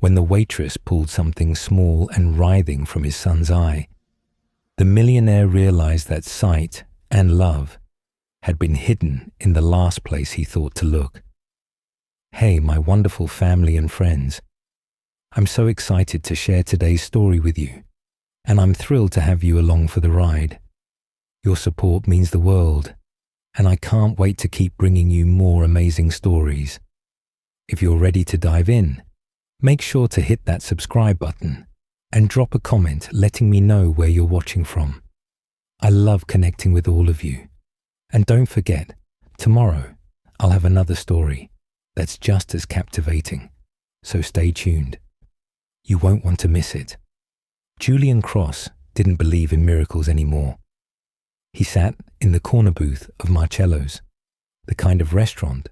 when the waitress pulled something small and writhing from his son's eye, the millionaire realized that sight and love had been hidden in the last place he thought to look. Hey, my wonderful family and friends. I'm so excited to share today's story with you, and I'm thrilled to have you along for the ride. Your support means the world, and I can't wait to keep bringing you more amazing stories. If you're ready to dive in, make sure to hit that subscribe button and drop a comment letting me know where you're watching from. I love connecting with all of you. And don't forget, tomorrow I'll have another story that's just as captivating, so stay tuned. You won't want to miss it. Julian Cross didn't believe in miracles anymore. He sat in the corner booth of Marcello's, the kind of restaurant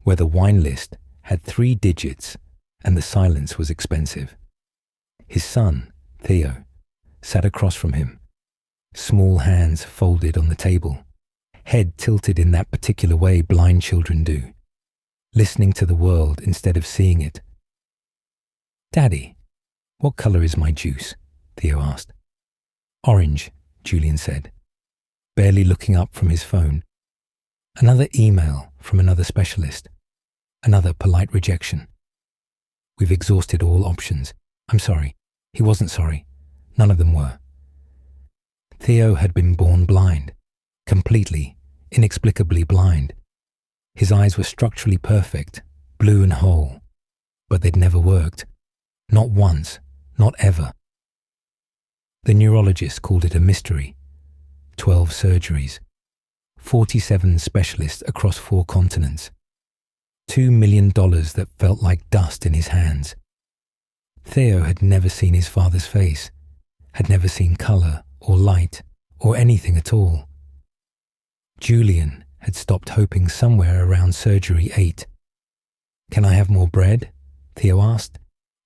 where the wine list had 3 digits and the silence was expensive. His son, Theo, sat across from him, small hands folded on the table, head tilted in that particular way blind children do, listening to the world instead of seeing it. "Daddy, what color is my juice?" Theo asked. "Orange," Julian said, barely looking up from his phone. Another email from another specialist, another polite rejection. "We've exhausted all options. I'm sorry." He wasn't sorry. None of them were. Theo had been born blind, completely, inexplicably blind. His eyes were structurally perfect, blue and whole, but they'd never worked. Not once, not ever. The neurologist called it a mystery. 12 surgeries, 47 specialists across 4 continents, $2 million that felt like dust in his hands. Theo had never seen his father's face, had never seen color or light or anything at all. Julian had stopped hoping somewhere around surgery 8. "Can I have more bread?" Theo asked,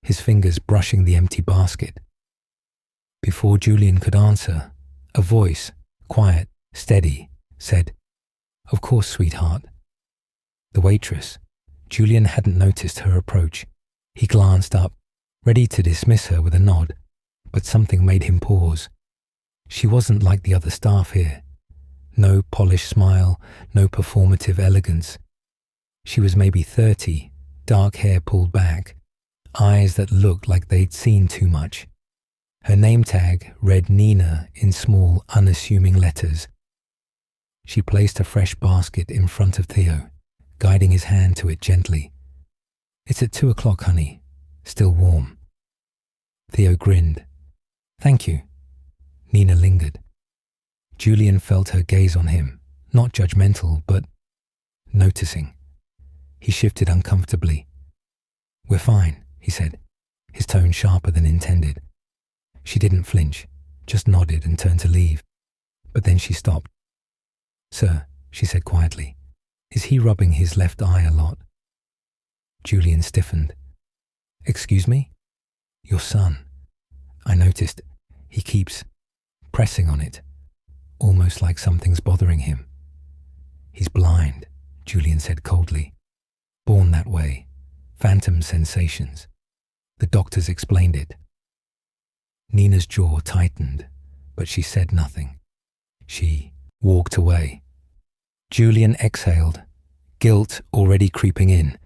his fingers brushing the empty basket. Before Julian could answer, a voice, quiet, steady, said, "Of course, sweetheart." The waitress, Julian hadn't noticed her approach. He glanced up, ready to dismiss her with a nod, but something made him pause. She wasn't like the other staff here. No polished smile, no performative elegance. She was maybe 30, dark hair pulled back, eyes that looked like they'd seen too much. Her name tag read Nina in small, unassuming letters. She placed a fresh basket in front of Theo, guiding his hand to it gently. "It's at 2 o'clock, honey. Still warm." Theo grinned. "Thank you." Nina lingered. Julian felt her gaze on him, not judgmental, but noticing. He shifted uncomfortably. "We're fine," he said, his tone sharper than intended. She didn't flinch, just nodded and turned to leave. But then she stopped. "Sir," she said quietly, "is he rubbing his left eye a lot?" Julian stiffened. "Excuse me?" "Your son. I noticed he keeps pressing on it, almost like something's bothering him." "He's blind," Julian said coldly. "Born that way. Phantom sensations. The doctors explained it." Nina's jaw tightened, but she said nothing. She walked away. Julian exhaled, guilt already creeping in,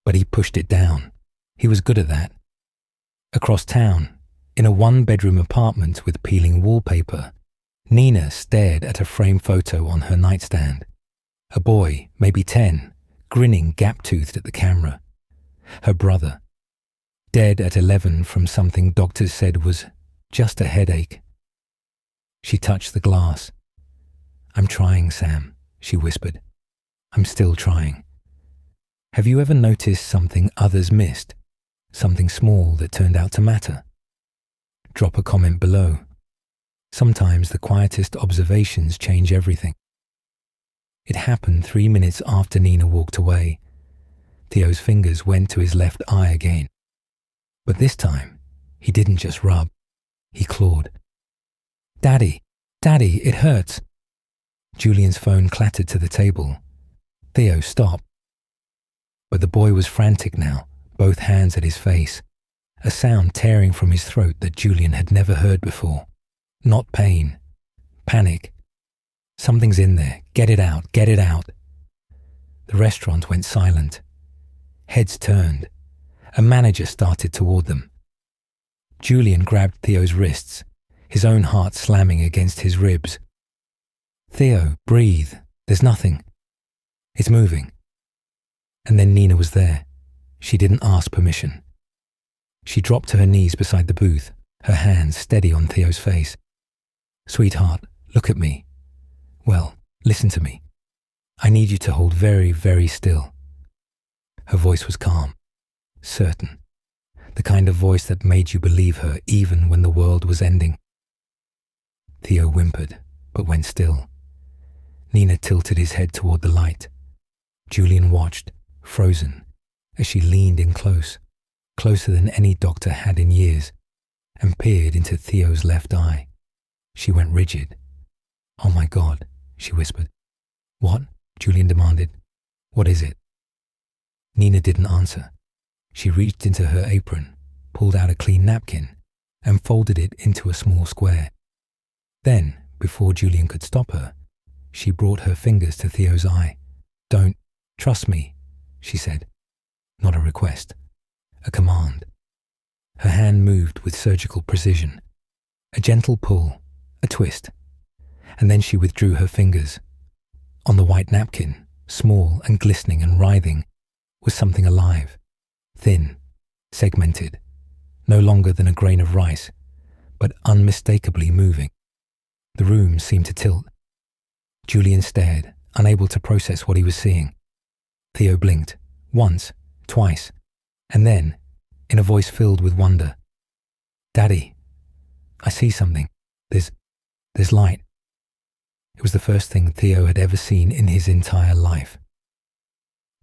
but he pushed it down. He was good at that. Across town, in a 1-bedroom apartment with peeling wallpaper, Nina stared at a framed photo on her nightstand. A boy, maybe 10, grinning gap-toothed at the camera. Her brother, dead at 11 from something doctors said was just a headache. She touched the glass. "I'm trying, Sam," she whispered. "I'm still trying. Have you ever noticed something others missed? Something small that turned out to matter? Drop a comment below. Sometimes the quietest observations change everything." It happened 3 minutes after Nina walked away. Theo's fingers went to his left eye again. But this time, he didn't just rub. He clawed. "Daddy, Daddy, it hurts." Julian's phone clattered to the table. "Theo, stop." But the boy was frantic now, both hands at his face. a sound tearing from his throat that Julian had never heard before. Not pain. Panic. Something's in there. Get it out. Get it out. The restaurant went silent. Heads turned. A manager started toward them. Julian grabbed Theo's wrists, his own heart slamming against his ribs. Theo, breathe. There's nothing. It's moving. And then Nina was there. She didn't ask permission. She dropped to her knees beside the booth, her hands steady on Theo's face. Sweetheart, look at me. Well, listen to me. I need you to hold very, very still. Her voice was calm, certain, the kind of voice that made you believe her even when the world was ending. Theo whimpered, but went still. Nina tilted his head toward the light. Julian watched, frozen, as she leaned in close, closer than any doctor had in years, and peered into Theo's left eye. She went rigid. Oh my God, she whispered. What? Julian demanded. What is it? Nina didn't answer. She reached into her apron, pulled out a clean napkin, and folded it into a small square. Then, before Julian could stop her, she brought her fingers to Theo's eye. Don't, trust me, she said. Not a request, a command. Her hand moved with surgical precision. A gentle pull, a twist, and then she withdrew her fingers. On the white napkin, small and glistening and writhing, was something alive, thin, segmented, no longer than a grain of rice, but unmistakably moving. The room seemed to tilt. Julian stared, unable to process what he was seeing. Theo blinked, once, twice, and then, in a voice filled with wonder, Daddy, I see something. There's light. It was the first thing Theo had ever seen in his entire life.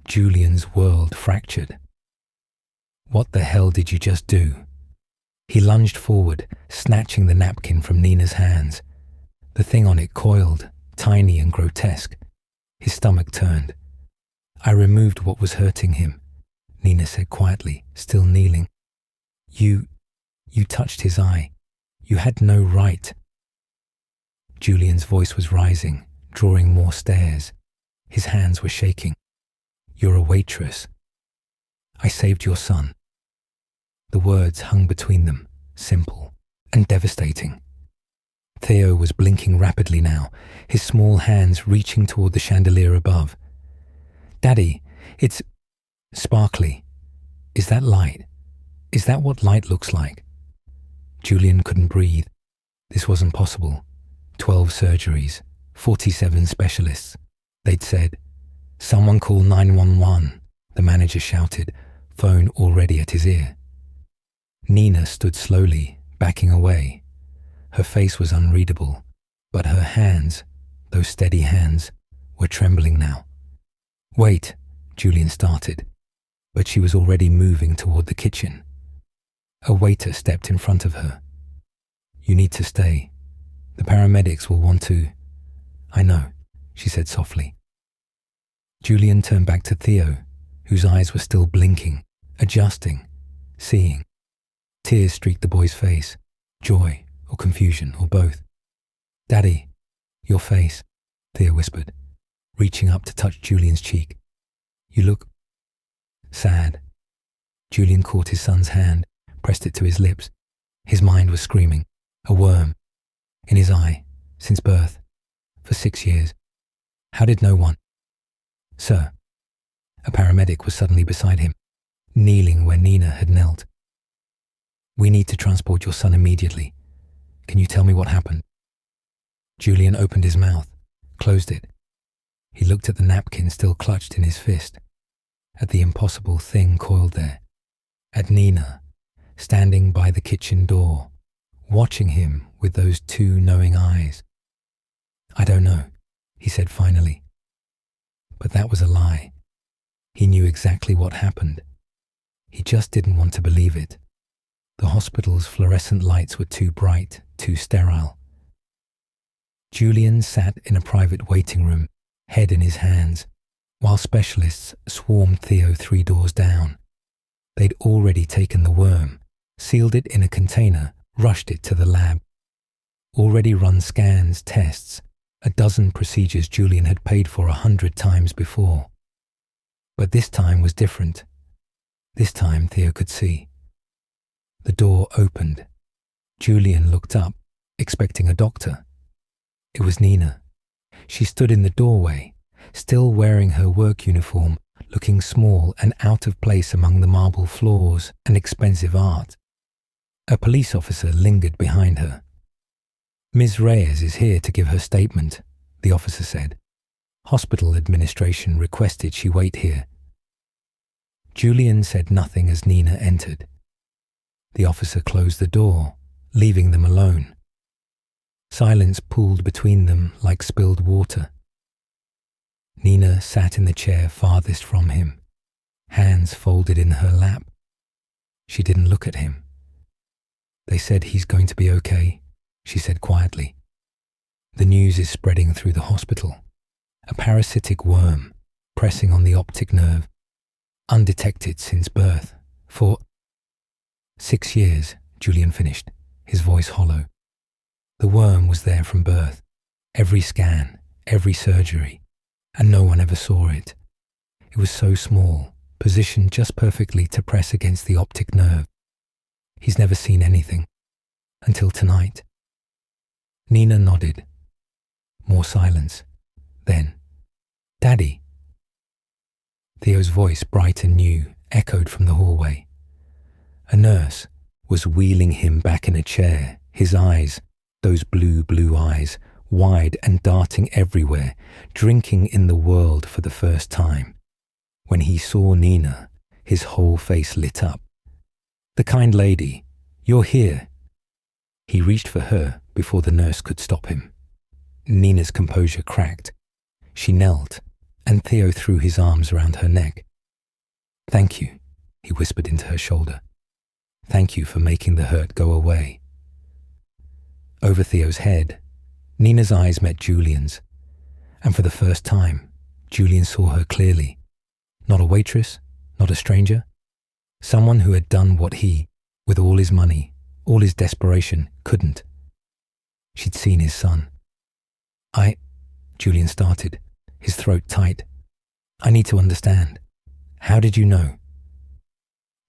Julian's world fractured. What the hell did you just do? He lunged forward, snatching the napkin from Nina's hands. The thing on it coiled, tiny and grotesque. His stomach turned. I removed what was hurting him, Nina said quietly, still kneeling. You touched his eye. You had no right. Julian's voice was rising, drawing more stares. His hands were shaking. You're a waitress. I saved your son. The words hung between them, simple and devastating. Theo was blinking rapidly now, his small hands reaching toward the chandelier above. Daddy, it's sparkly. Is that light? Is that what light looks like? Julian couldn't breathe. This wasn't possible. 12 surgeries, 47 specialists. They'd said, Someone call 911, the manager shouted, phone already at his ear. Nina stood slowly, backing away. Her face was unreadable, but her hands, those steady hands, were trembling now. Wait, Julian started, but she was already moving toward the kitchen. A waiter stepped in front of her. You need to stay. The paramedics will want to... I know, she said softly. Julian turned back to Theo, whose eyes were still blinking, adjusting, seeing. Tears streaked the boy's face, joy or confusion or both. Daddy, your face, Theo whispered, reaching up to touch Julian's cheek. You look sad. Julian caught his son's hand, pressed it to his lips. His mind was screaming. A worm. In his eye. Since birth. For 6 years. How did no one? Sir. A paramedic was suddenly beside him, kneeling where Nina had knelt. We need to transport your son immediately. Can you tell me what happened? Julian opened his mouth, closed it. He looked at the napkin still clutched in his fist, at the impossible thing coiled there, at Nina, standing by the kitchen door, watching him with those two knowing eyes. I don't know, he said finally. But that was a lie. He knew exactly what happened. He just didn't want to believe it. The hospital's fluorescent lights were too bright, too sterile. Julian sat in a private waiting room, head in his hands, while specialists swarmed Theo 3 doors down. They'd already taken the worm, sealed it in a container, rushed it to the lab. Already run scans, tests, a dozen procedures Julian had paid for 100 times before. But this time was different. This time Theo could see. The door opened. Julian looked up, expecting a doctor. It was Nina. She stood in the doorway, still wearing her work uniform, looking small and out of place among the marble floors and expensive art. A police officer lingered behind her. "Ms. Reyes is here to give her statement," the officer said. "Hospital administration requested she wait here." Julian said nothing as Nina entered. The officer closed the door, leaving them alone. Silence pooled between them like spilled water. Nina sat in the chair farthest from him, hands folded in her lap. She didn't look at him. "They said he's going to be okay," she said quietly. "The news is spreading through the hospital. A parasitic worm pressing on the optic nerve, undetected since birth, for 6 years," Julian finished, his voice hollow. "The worm was there from birth, every scan, every surgery, and no one ever saw it. It was so small, positioned just perfectly to press against the optic nerve. He's never seen anything, until tonight." Nina nodded. More silence. Then, "Daddy." Theo's voice, bright and new, echoed from the hallway. A nurse was wheeling him back in a chair, his eyes, those blue eyes, wide and darting everywhere, drinking in the world for the first time. When he saw Nina, his whole face lit up. "The kind lady, you're here." He reached for her before the nurse could stop him. Nina's composure cracked. She knelt, and Theo threw his arms around her neck. "Thank you," he whispered into her shoulder. "Thank you for making the hurt go away." Over Theo's head, Nina's eyes met Julian's, and for the first time, Julian saw her clearly. Not a waitress, not a stranger. Someone who had done what he, with all his money, all his desperation, couldn't. She'd seen his son. Julian started, his throat tight. "I need to understand. How did you know?"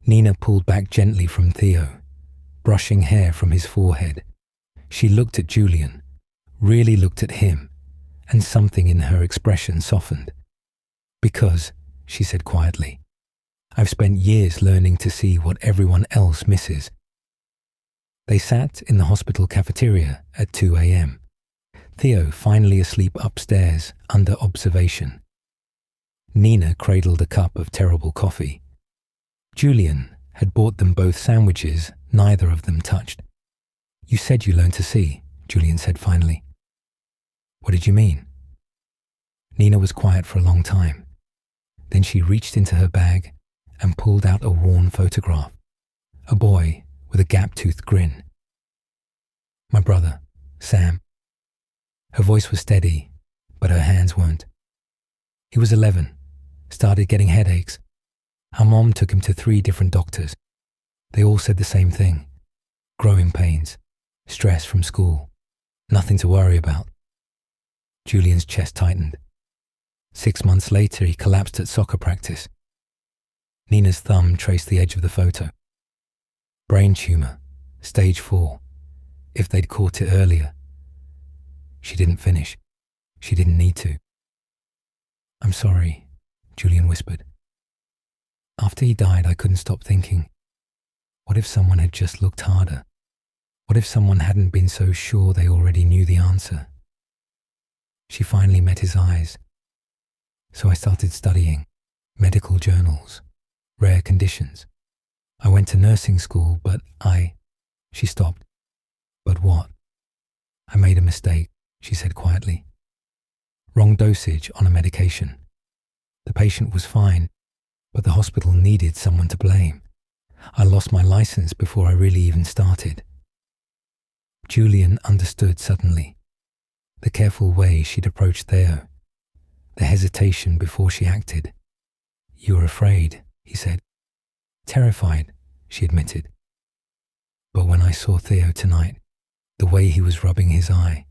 Nina pulled back gently from Theo, brushing hair from his forehead. She looked at Julian, really looked at him, and something in her expression softened. "Because," she said quietly, "I've spent years learning to see what everyone else misses." They sat in the hospital cafeteria at 2 a.m. Theo finally asleep upstairs under observation. Nina cradled a cup of terrible coffee. Julian had bought them both sandwiches neither of them touched. "You said you learned to see," Julian said finally. "What did you mean?" Nina was quiet for a long time. Then she reached into her bag and pulled out a worn photograph. A boy with a gap-toothed grin. "My brother, Sam." Her voice was steady, but her hands weren't. "He was 11, started getting headaches. Our mom took him to 3 different doctors. They all said the same thing. Growing pains, stress from school, nothing to worry about." Julian's chest tightened. 6 months later, he collapsed at soccer practice. Nina's thumb traced the edge of the photo. "Brain tumor, stage 4. If they'd caught it earlier." She didn't finish. She didn't need to. "I'm sorry," Julian whispered. "After he died, I couldn't stop thinking, what if someone had just looked harder? What if someone hadn't been so sure they already knew the answer?" She finally met his eyes. "So I started studying medical journals, rare conditions. I went to nursing school, but She stopped. "But what?" "I made a mistake," she said quietly. "Wrong dosage on a medication. The patient was fine, but the hospital needed someone to blame. I lost my license before I really even started." Julian understood suddenly. The careful way she'd approached Theo. The hesitation before she acted. "You were afraid," he said. "Terrified," she admitted. But when I saw Theo tonight, the way he was rubbing his eye,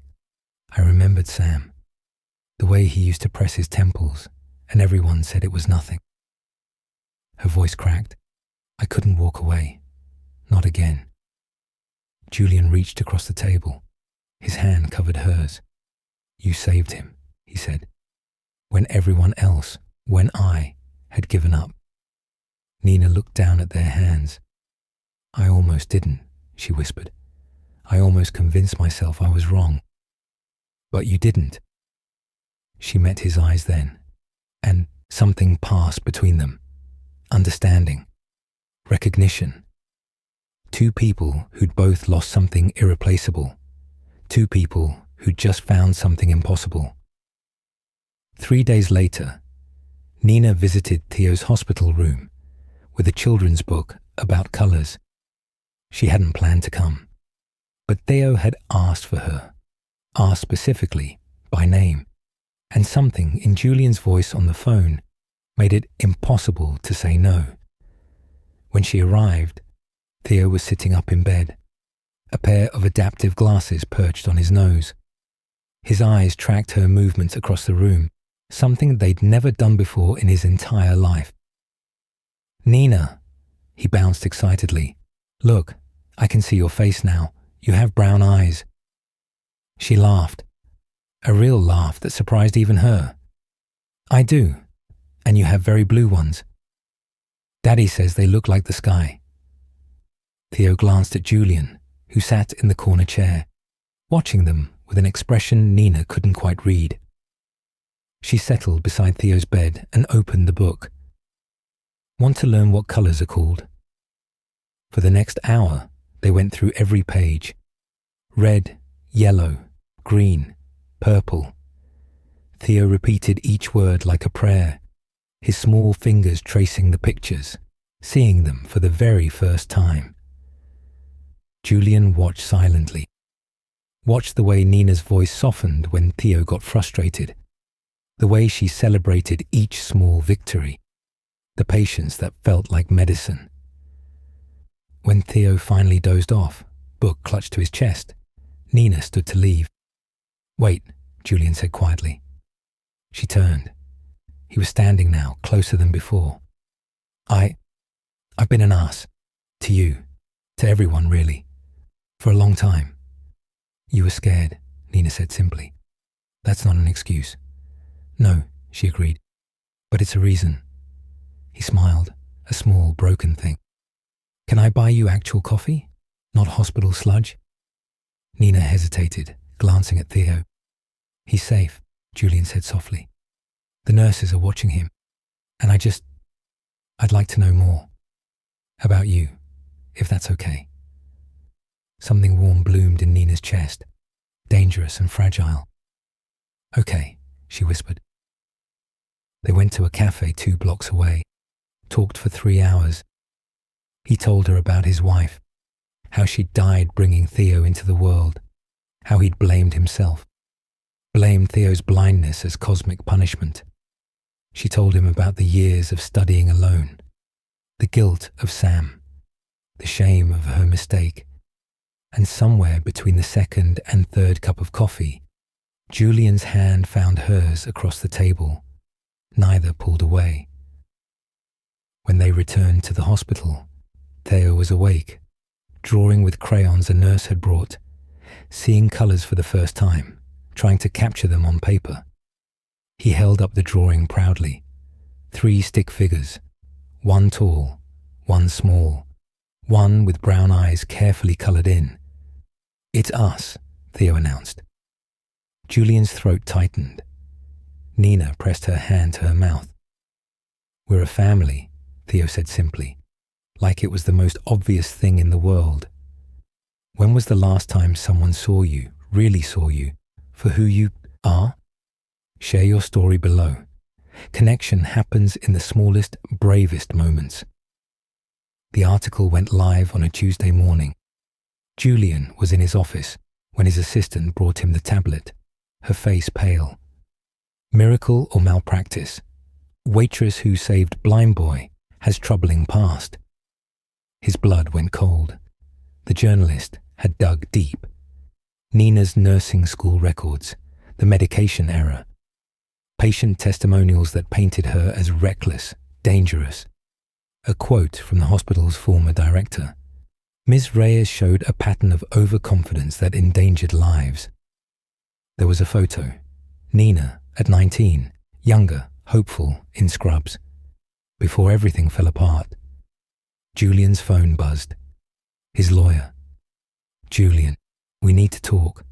I remembered Sam, the way he used to press his temples, and everyone said it was nothing. Her voice cracked. I couldn't walk away. Not again. Julian reached across the table. His hand covered hers. You saved him, he said, when everyone else, when I, had given up. Nina looked down at their hands. I almost didn't, she whispered. I almost convinced myself I was wrong. But you didn't. She met his eyes then, and something passed between them. Understanding. Recognition. Two people who'd both lost something irreplaceable. Two people who'd just found something impossible. 3 days later, Nina visited Theo's hospital room with a children's book about colours. She hadn't planned to come, but Theo had asked for her, asked specifically, by name, and something in Julian's voice on the phone made it impossible to say no. When she arrived, Theo was sitting up in bed, a pair of adaptive glasses perched on his nose. His eyes tracked her movements across the room, something they'd never done before in his entire life. Nina, he bounced excitedly. Look, I can see your face now. You have brown eyes. She laughed, a real laugh that surprised even her. I do, and you have very blue ones. Daddy says they look like the sky. Theo glanced at Julian, who sat in the corner chair, watching them with an expression Nina couldn't quite read. She settled beside Theo's bed and opened the book. Want to learn what colours are called? For the next hour, they went through every page. Red, yellow, green, purple. Theo repeated each word like a prayer, his small fingers tracing the pictures, seeing them for the very first time. Julian watched silently. Watched the way Nina's voice softened when Theo got frustrated, the way she celebrated each small victory, the patience that felt like medicine. When Theo finally dozed off, book clutched to his chest, Nina stood to leave. Wait, Julian said quietly. She turned. He was standing now, closer than before. I've been an ass. To you. To everyone, really. For a long time. You were scared, Nina said simply. That's not an excuse. No, she agreed. But it's a reason. He smiled, a small, broken thing. Can I buy you actual coffee? Not hospital sludge? Nina hesitated, glancing at Theo. He's safe, Julian said softly. The nurses are watching him, and I'd like to know more. About you, if that's okay. Something warm bloomed in Nina's chest, dangerous and fragile. Okay, she whispered. They went to a cafe 2 blocks away, talked for 3 hours. He told her about his wife, how she'd died bringing Theo into the world, how he'd blamed himself, blamed Theo's blindness as cosmic punishment. She told him about the years of studying alone, the guilt of Sam, the shame of her mistake, and somewhere between the second and third cup of coffee, Julian's hand found hers across the table. Neither pulled away. When they returned to the hospital, Theo was awake, drawing with crayons a nurse had brought, seeing colours for the first time, trying to capture them on paper. He held up the drawing proudly. 3 stick figures, one tall, one small, one with brown eyes carefully coloured in. It's us, Theo announced. Julian's throat tightened. Nina pressed her hand to her mouth. We're a family, Theo said simply, like it was the most obvious thing in the world. When was the last time someone saw you, really saw you, for who you are? Share your story below. Connection happens in the smallest, bravest moments. The article went live on a Tuesday morning. Julian was in his office when his assistant brought him the tablet, her face pale. Miracle or malpractice? Waitress who saved blind boy has troubling past. His blood went cold. The The journalist had dug deep. Nina's nursing school records, the medication error, patient testimonials that painted her as reckless, dangerous. A quote from the hospital's former director. Ms. Reyes showed a pattern of overconfidence that endangered lives. There was a photo. Nina, at 19, younger, hopeful, in scrubs. Before everything fell apart. Julian's phone buzzed. His lawyer. Julian, we need to talk.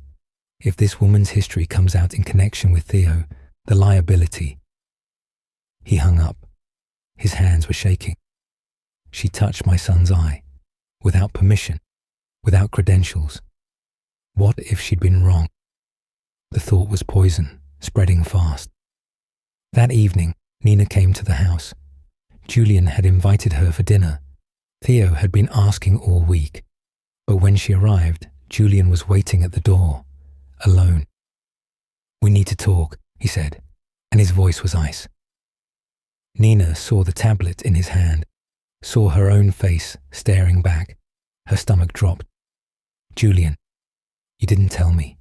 If this woman's history comes out in connection with Theo, the liability. He hung up. His hands were shaking. She touched my son's eye, without permission, without credentials. What if she'd been wrong? The thought was poison, spreading fast. That evening, Nina came to the house. Julian had invited her for dinner. Theo had been asking all week, but when she arrived, Julian was waiting at the door, alone. "We need to talk," he said, and his voice was ice. Nina saw the tablet in his hand, saw her own face staring back. Her stomach dropped. "Julian, you didn't tell me."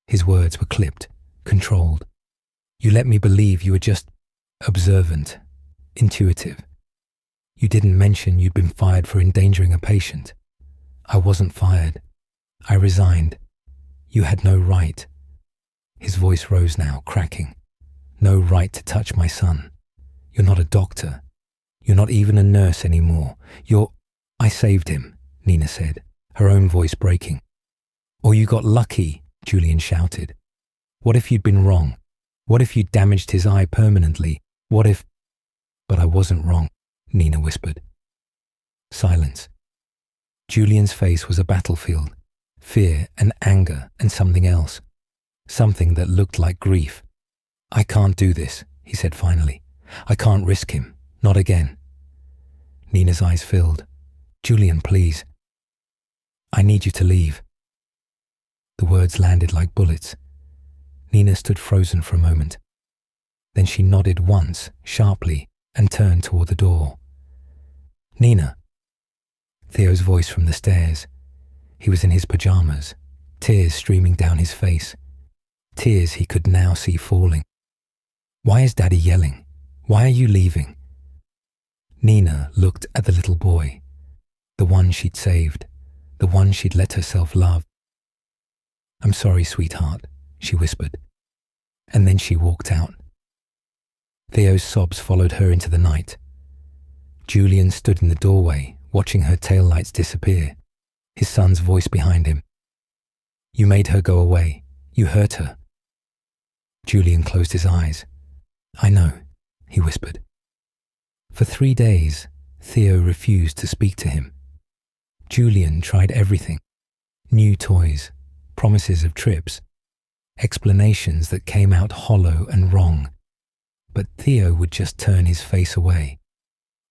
His words were clipped, controlled. "You let me believe you were just observant, intuitive. You didn't mention you'd been fired for endangering a patient. I wasn't fired. I resigned. You had no right." His voice rose now, cracking. "No right to touch my son. You're not a doctor. You're not even a nurse anymore. I saved him," Nina said, her own voice breaking. "Or you got lucky," Julian shouted. "What if you'd been wrong? What if you'd damaged his eye permanently? What if—" "But I wasn't wrong," Nina whispered. Silence. Julian's face was a battlefield. Fear and anger and something else. Something that looked like grief. "I can't do this," he said finally. "I can't risk him. Not again." Nina's eyes filled. "Julian, please. I need you to leave." The words landed like bullets. Nina stood frozen for a moment. Then she nodded once, sharply, and turned toward the door. "Nina." Theo's voice from the stairs. He was in his pajamas, tears streaming down his face. Tears he could now see falling. "Why is Daddy yelling? Why are you leaving?" Nina looked at the little boy, the one she'd saved, the one she'd let herself love. "I'm sorry, sweetheart," she whispered. And then she walked out. Theo's sobs followed her into the night. Julian stood in the doorway, watching her taillights disappear, his son's voice behind him. "You made her go away. You hurt her." Julian closed his eyes. "I know," he whispered. For 3 days, Theo refused to speak to him. Julian tried everything. New toys, promises of trips, explanations that came out hollow and wrong. But Theo would just turn his face away.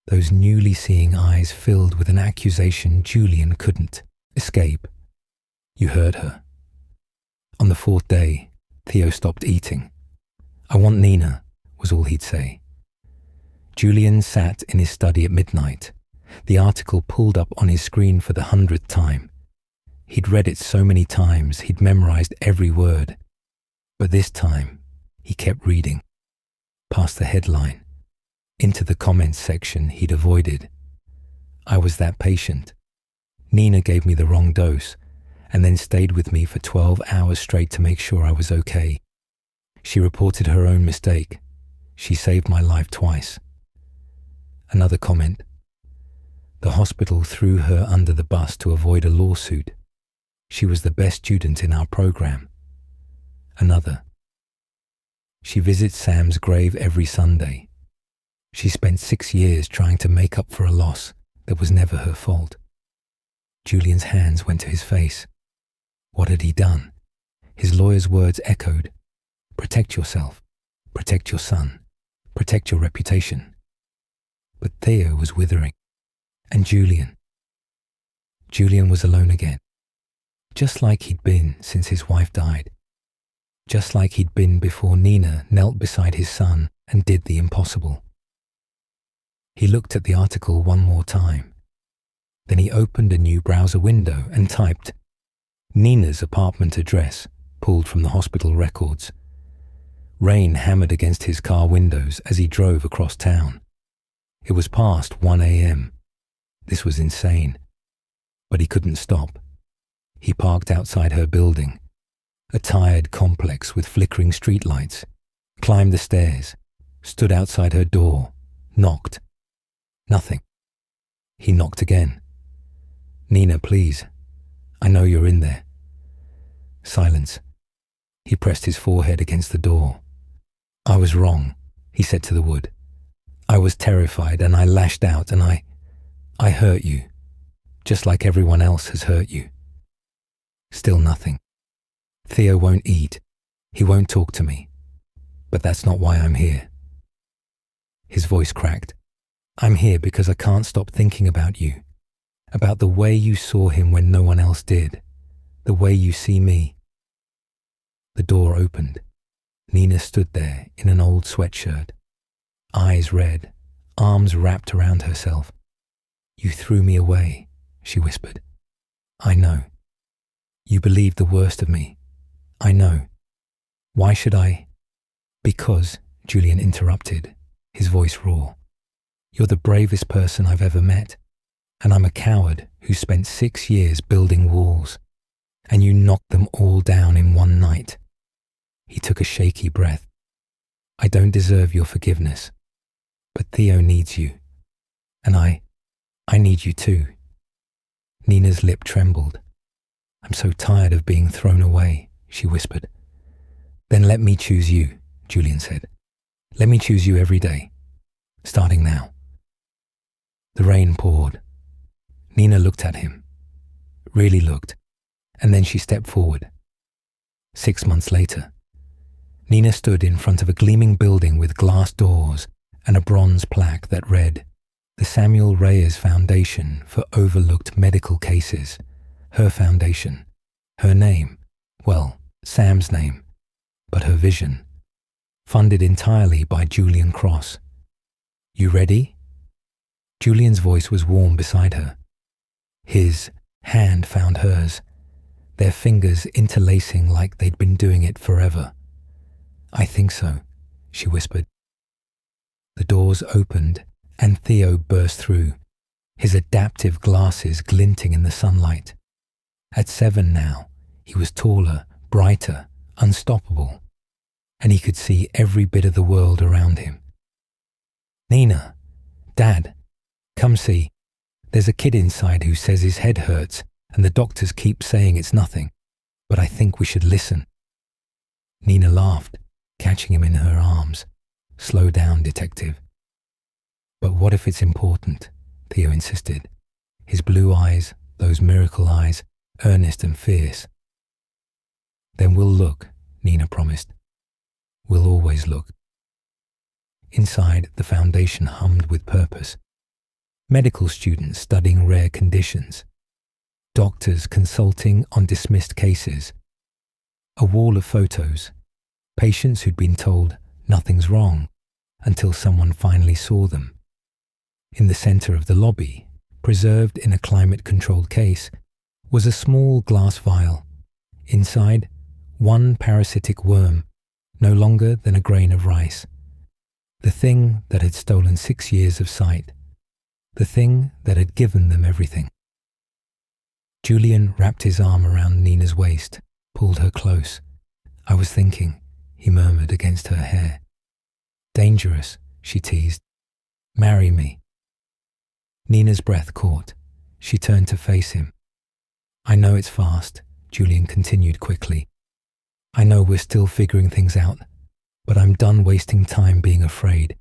Those newly seeing eyes filled with an accusation Julian couldn't escape. "You heard her." On the 4th day, Theo stopped eating. "I want Nina," was all he'd say. Julian sat in his study at midnight, the article pulled up on his screen for the 100th time. He'd read it so many times he'd memorized every word. But this time, he kept reading, past the headline, into the comments section he'd avoided. "I was that patient. Nina gave me the wrong dose, and then stayed with me for 12 hours straight to make sure I was okay. She reported her own mistake. She saved my life twice." Another comment. "The hospital threw her under the bus to avoid a lawsuit. She was the best student in our program." Another. "She visits Sam's grave every Sunday. She spent 6 years trying to make up for a loss that was never her fault." Julian's hands went to his face. What had he done? His lawyer's words echoed. "Protect yourself. Protect your son. Protect your reputation." But Theo was withering. And Julian. Julian was alone again. Just like he'd been since his wife died. Just like he'd been before Nina knelt beside his son and did the impossible. He looked at the article one more time. Then he opened a new browser window and typed Nina's apartment address, pulled from the hospital records. Rain hammered against his car windows as he drove across town. It was past 1 a.m. This was insane. But he couldn't stop. He parked outside her building, a tired complex with flickering streetlights, climbed the stairs, stood outside her door, knocked. Nothing. He knocked again. Nina, please. I know you're in there. Silence. He pressed his forehead against the door. I was wrong, he said to the wood. I was terrified and I lashed out and I hurt you, just like everyone else has hurt you. Still nothing. Theo won't eat. He won't talk to me. But that's not why I'm here. His voice cracked. I'm here because I can't stop thinking about you, about the way you saw him when no one else did, the way you see me. The door opened. Nina stood there in an old sweatshirt, eyes red, arms wrapped around herself. You threw me away, she whispered. I know. You believed the worst of me. I know. Why should I? Because, Julian interrupted, his voice raw. You're the bravest person I've ever met, and I'm a coward who spent 6 years building walls, and you knocked them all down in one night. He took a shaky breath. I don't deserve your forgiveness, but Theo needs you, and I need you too. Nina's lip trembled. I'm so tired of being thrown away, she whispered. Then let me choose you, Julian said. Let me choose you every day, starting now. The rain poured. Nina looked at him, really looked, and then she stepped forward. 6 months later, Nina stood in front of a gleaming building with glass doors and a bronze plaque that read, The Samuel Reyes Foundation for Overlooked Medical Cases. Her foundation, her name, well, Sam's name, but her vision, funded entirely by Julian Cross. You ready? Julian's voice was warm beside her. His hand found hers, their fingers interlacing like they'd been doing it forever. I think so, she whispered. The doors opened and Theo burst through, his adaptive glasses glinting in the sunlight. At 7 now, he was taller, brighter, unstoppable, and he could see every bit of the world around him. Nina, Dad, come see. There's a kid inside who says his head hurts and the doctors keep saying it's nothing, but I think we should listen. Nina laughed, catching him in her arms. Slow down, detective. But what if it's important? Theo insisted. His blue eyes, those miracle eyes, earnest and fierce. Then we'll look, Nina promised. We'll always look. Inside, the foundation hummed with purpose. Medical students studying rare conditions. Doctors consulting on dismissed cases. A wall of photos. Patients who'd been told nothing's wrong until someone finally saw them. In the center of the lobby, preserved in a climate-controlled case, was a small glass vial. Inside, one parasitic worm, no longer than a grain of rice. The thing that had stolen 6 years of sight. The thing that had given them everything. Julian wrapped his arm around Nina's waist, pulled her close. I was thinking, he murmured against her hair. Dangerous, she teased. Marry me. Nina's breath caught. She turned to face him. I know it's fast, Julian continued quickly. I know we're still figuring things out, but I'm done wasting time being afraid.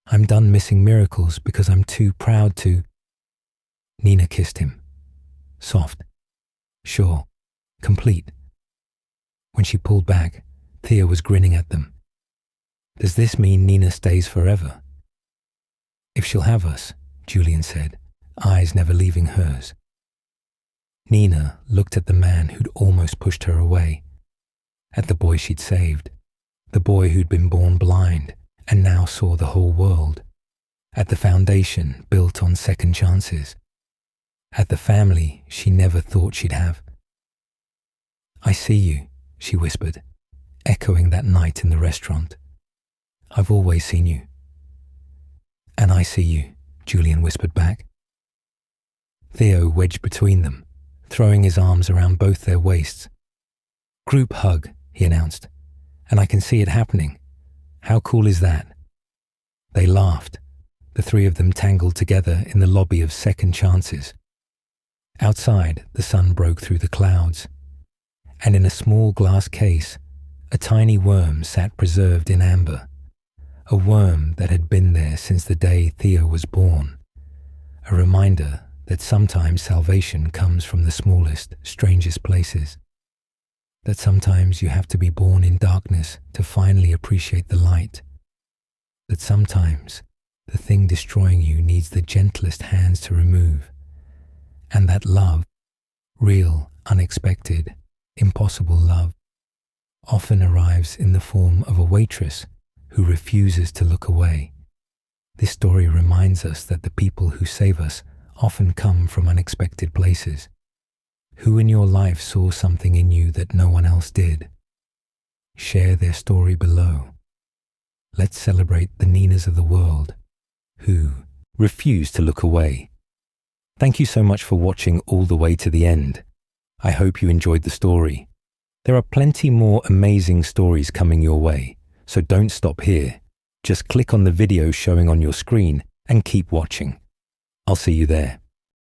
I'm done missing miracles because I'm too proud to. Nina kissed him. Soft. Sure. Complete. When she pulled back, Theo was grinning at them. Does this mean Nina stays forever? If she'll have us, Julian said, eyes never leaving hers. Nina looked at the man who'd almost pushed her away, at the boy she'd saved, the boy who'd been born blind and now saw the whole world, at the foundation built on second chances. at the family she never thought she'd have. "I see you," she whispered, echoing that night in the restaurant. "I've always seen you." "And I see you," Julian whispered back. Theo wedged between them, throwing his arms around both their waists. "Group hug," he announced, "and I can see it happening. How cool is that?" They laughed, the three of them tangled together in the lobby of Second Chances. Outside, the sun broke through the clouds, and in a small glass case, a tiny worm sat preserved in amber, a worm that had been there since the day Theo was born, a reminder that sometimes salvation comes from the smallest, strangest places, that sometimes you have to be born in darkness to finally appreciate the light, that sometimes the thing destroying you needs the gentlest hands to remove, and that love, real, unexpected, impossible love, often arrives in the form of a waitress who refuses to look away. This story reminds us that the people who save us often come from unexpected places. Who in your life saw something in you that no one else did? Share their story below. Let's celebrate the Ninas of the world who refuse to look away. Thank you so much for watching all the way to the end. I hope you enjoyed the story. There are plenty more amazing stories coming your way, so don't stop here. Just click on the video showing on your screen and keep watching. I'll see you there.